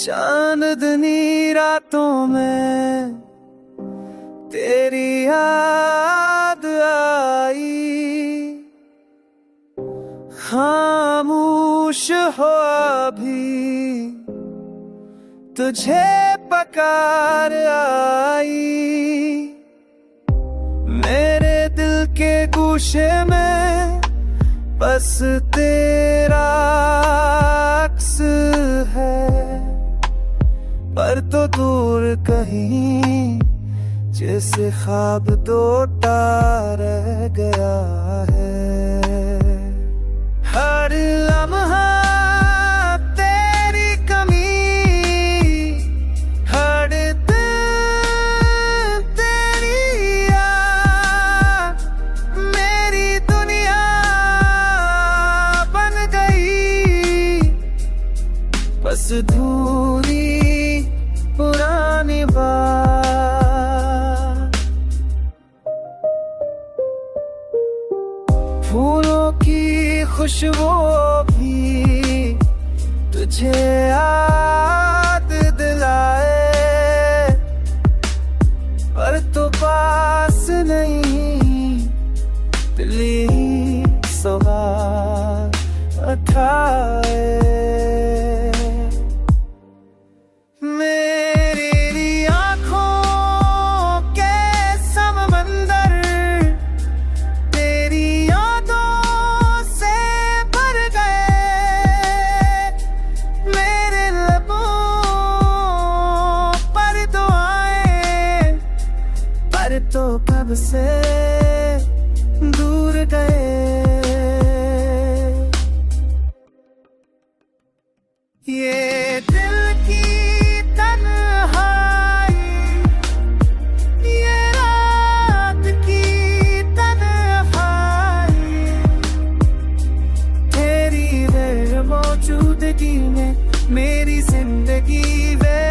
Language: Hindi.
चांदनी रातों में तेरी याद आई, खामोश हो अभी तुझे पुकार आई। मेरे दिल के गोशे में बस तेरा अक्स है, पर तो दूर कहीं जैसे ख्वाब टूटा रह गया है। हर लम्हा तेरी कमी, हर दिन तेरी याद मेरी दुनिया बन गई। बस धूरी पुरानी बात, फूलों की खुशबू भी तुझे याद दिलाए, पर तो पास नहीं दिली सवाल उठाए। मेरी आँखों के समंदर तेरी यादों से भर गए, मेरे लबों पर दुआएं पर तो कब से दूर गए। ये दिल की तन्हाई, ये रात की तन्हाई, तेरी गैर मौजूदगी में मेरी जिंदगी वे